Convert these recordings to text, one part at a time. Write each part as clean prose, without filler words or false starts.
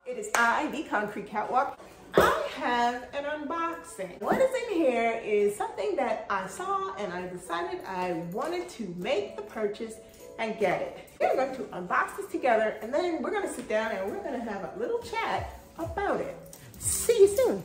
It is I, the Concrete Catwalk. I have an unboxing. What is in here is something that I saw and I decided I wanted to make the purchase and get it. We're going to unbox this together and then we're going to sit down and we're going to have a little chat about it. See you soon.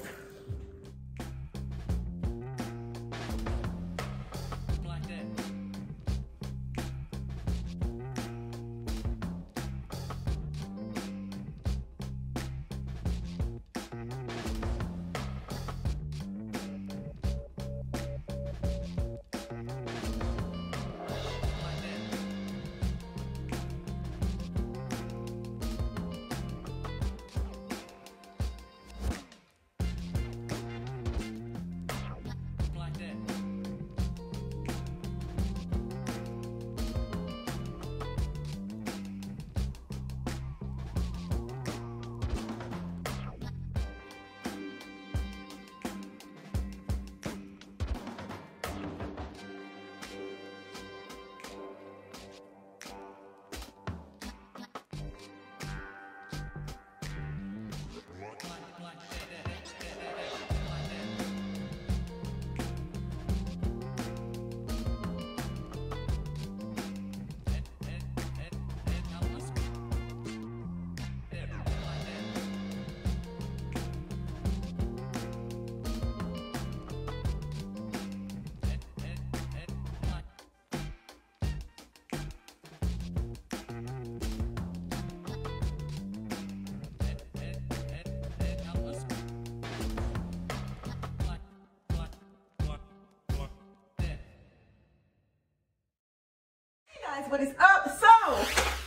Guys, what is up? So,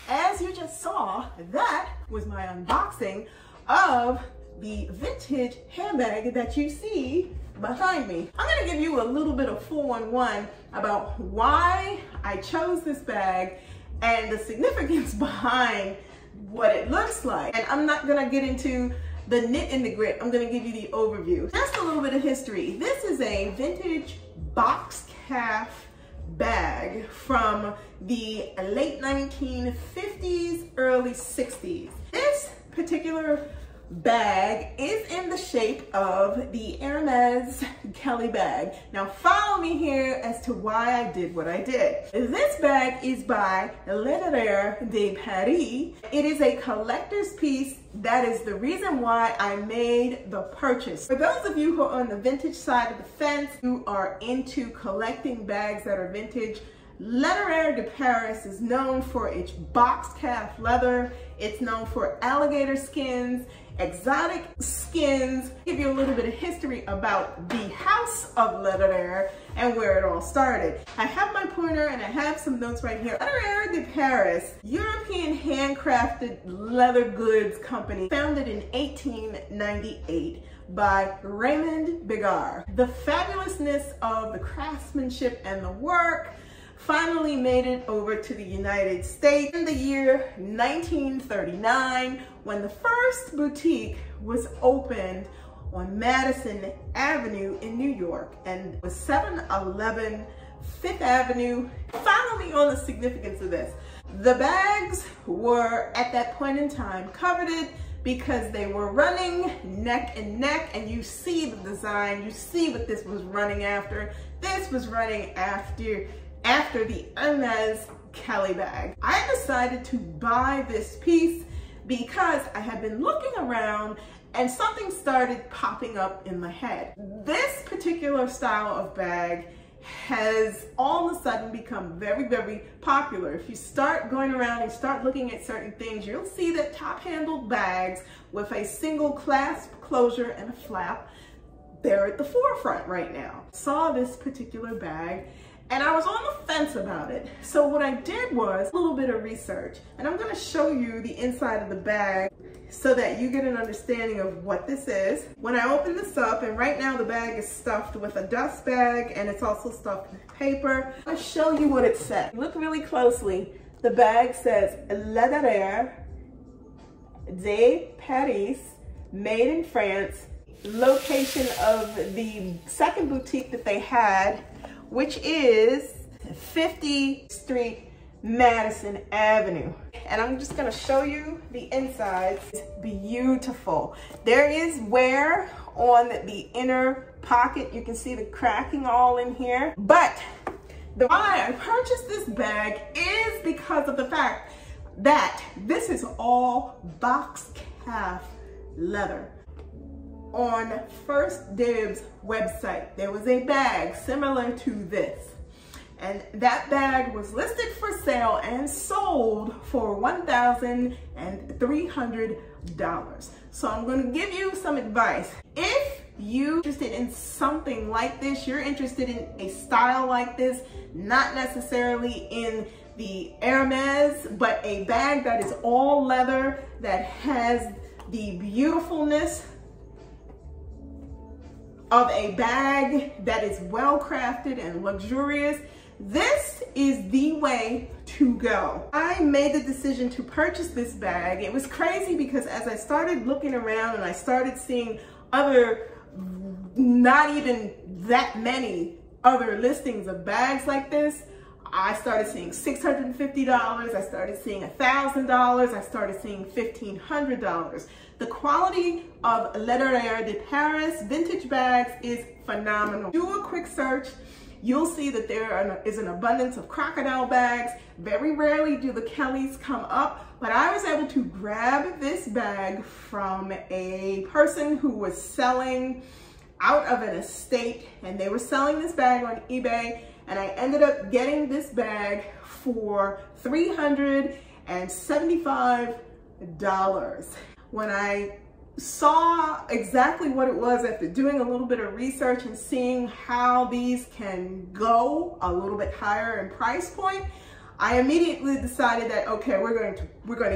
as you just saw, that was my unboxing of the vintage handbag that you see behind me. I'm gonna give you a little bit of 411 about why I chose this bag and the significance behind what it looks like. And I'm not gonna get into the nit and the grit. I'm gonna give you the overview. Just a little bit of history. This is a vintage box calf bag from the late 1950s, early 60s. This particular bag is in the shape of the Hermes Kelly bag. Now follow me here as to why I did what I did. This bag is by Lederer De Paris. It is a collector's piece. That is the reason why I made the purchase. For those of you who are on the vintage side of the fence, who are into collecting bags that are vintage, Lederer De Paris is known for its box calf leather. It's known for alligator skins, exotic skins. I'll give you a little bit of history about the house of Lederer and where it all started. I have my pointer and I have some notes right here. Lederer De Paris, European handcrafted leather goods company, founded in 1898 by Raymond Bigar. The fabulousness of the craftsmanship and the work finally made it over to the United States in the year 1939 when the first boutique was opened on Madison Avenue in New York, and it was 711 Fifth Avenue. Follow me on the significance of this. The bags were at that point in time coveted because they were running neck and neck, and you see the design, you see what this was running after. This was running after the Hermes Kelly bag. I decided to buy this piece because I had been looking around and something started popping up in my head. This particular style of bag has all of a sudden become very, very popular. If you start going around and start looking at certain things, you'll see that top-handled bags with a single clasp closure and a flap, they're at the forefront right now. Saw this particular bag and I was on the fence about it. So what I did was a little bit of research, and I'm gonna show you the inside of the bag so that you get an understanding of what this is. When I open this up, and right now the bag is stuffed with a dust bag and it's also stuffed with paper. I'll show you what it says. Look really closely. The bag says Lederer De Paris, made in France. Location of the second boutique that they had, which is 50th Street, Madison Avenue. And I'm just gonna show you the inside. It's beautiful. There is wear on the inner pocket. You can see the cracking all in here. But the why I purchased this bag is because of the fact that this is all box calf leather. On First Dibs website, there was a bag similar to this. And that bag was listed for sale and sold for $1,300. So I'm going to give you some advice. If you're interested in something like this, you're interested in a style like this, not necessarily in the Hermes, but a bag that is all leather, that has the beautifulness of a bag that is well crafted and luxurious, this is the way to go. I made the decision to purchase this bag. It was crazy because as I started looking around and I started seeing other, not even that many other listings of bags like this, I started seeing $650, I started seeing $1,000, I started seeing $1,500. The quality of Lederer De Paris vintage bags is phenomenal. Do a quick search. You'll see that there is an abundance of crocodile bags. Very rarely do the Kellys come up, but I was able to grab this bag from a person who was selling out of an estate, and they were selling this bag on eBay, and I ended up getting this bag for $375. When I saw exactly what it was after doing a little bit of research and seeing how these can go a little bit higher in price point, I immediately decided that, okay, we're going to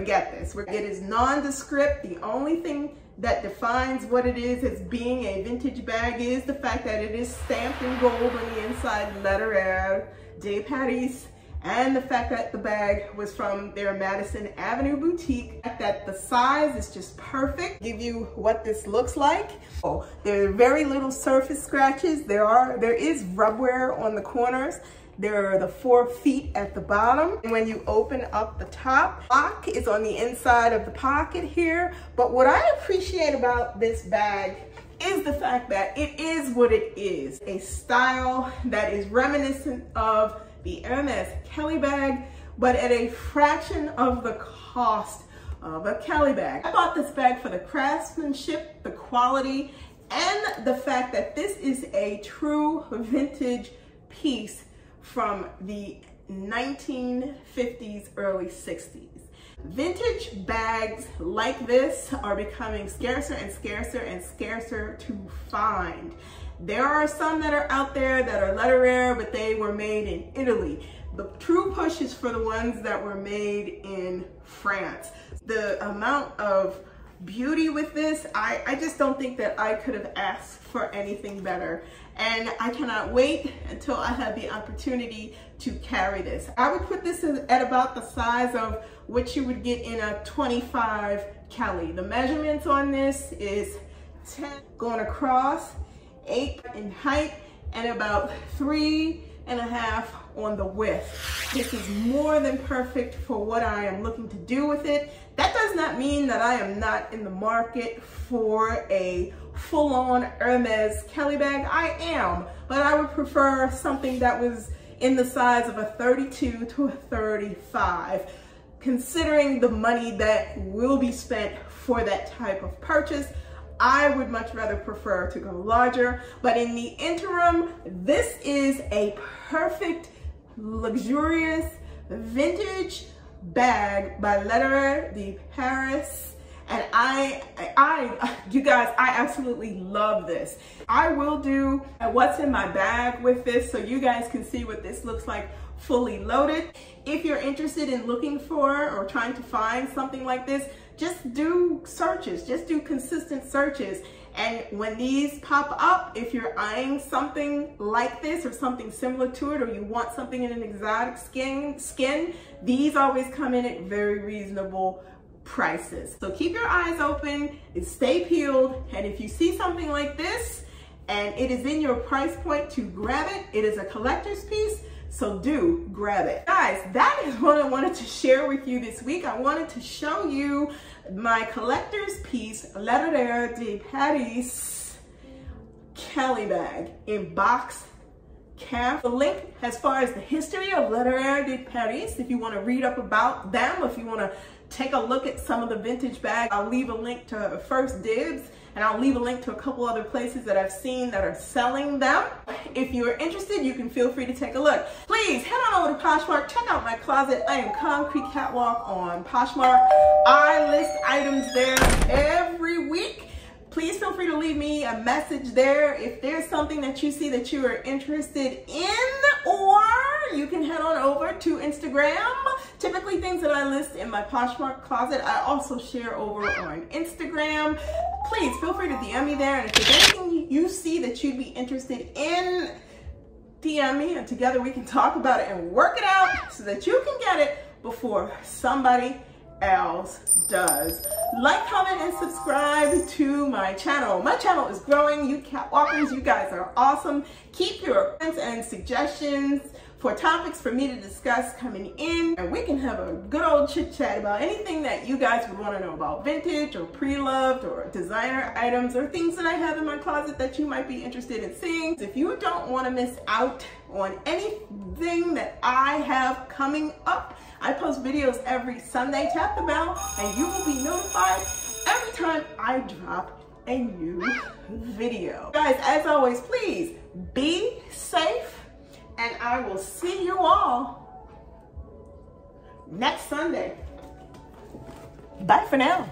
get this. It is nondescript. The only thing that defines what it is as being a vintage bag is the fact that it is stamped in gold on the inside, Lederer De Paris, and the fact that the bag was from their Madison Avenue boutique, that the size is just perfect. Give you what this looks like. Oh, there are very little surface scratches. There is rub wear on the corners. There are the 4 feet at the bottom. And when you open up the top, lock is on the inside of the pocket here. But what I appreciate about this bag is the fact that it is what it is. A style that is reminiscent of the Hermes Kelly bag, but at a fraction of the cost of a Kelly bag. I bought this bag for the craftsmanship, the quality, and the fact that this is a true vintage piece from the 1950s, early 60s. Vintage bags like this are becoming scarcer and scarcer and scarcer to find. There are some that are out there that are Lederer, but they were made in Italy. The true push is for the ones that were made in France. The amount of beauty with this, I just don't think that I could have asked for anything better. And I cannot wait until I have the opportunity to carry this. I would put this at about the size of what you would get in a 25 Kelly. The measurements on this is 10 going across, 8 in height, and about 3.5 on the width. This is more than perfect for what I am looking to do with it. That does not mean that I am not in the market for a full-on Hermes Kelly bag. I am, but I would prefer something that was in the size of a 32 to a 35. Considering the money that will be spent for that type of purchase, I would much rather prefer to go larger, but in the interim, this is a perfect, luxurious, vintage bag by Lederer De Paris. And you guys, I absolutely love this. I will do what's in my bag with this so you guys can see what this looks like fully loaded. If you're interested in looking for or trying to find something like this, just do searches, just do consistent searches. And when these pop up, if you're eyeing something like this or something similar to it, or you want something in an exotic skin, these always come in at very reasonable prices. So keep your eyes open and stay peeled. And if you see something like this and it is in your price point to grab it, it is a collector's piece, So do grab it. Guys, that is what I wanted to share with you this week. I wanted to show you my collector's piece, Lederer De Paris Cali bag in box calf. The link as far as the history of Lederer De Paris, if you want to read up about them, if you want to take a look at some of the vintage bags, I'll leave a link to First Dibs, and I'll leave a link to a couple other places that I've seen that are selling them. If you're interested, you can feel free to take a look. Please head on over to Poshmark, check out my closet. I am Concrete Catwalk on Poshmark. I list items there every week. Please feel free to leave me a message there if there's something that you see that you are interested in, or you can head on over to Instagram. Typically things that I list in my Poshmark closet, I also share over on Instagram. Please feel free to DM me there, and if there's anything you see that you'd be interested in, DM me, and together we can talk about it and work it out so that you can get it before somebody else does. Like, comment, and subscribe to my channel. My channel is growing. You catwalkers, you guys are awesome. Keep your comments and suggestions for topics for me to discuss coming in, and we can have a good old chit chat about anything that you guys would want to know about vintage or pre-loved or designer items or things that I have in my closet that you might be interested in seeing. If you don't want to miss out on anything that I have coming up, I post videos every Sunday. Tap the bell and you will be notified every time I drop a new video. Guys, as always, please be safe, and I will see you all next Sunday. Bye for now.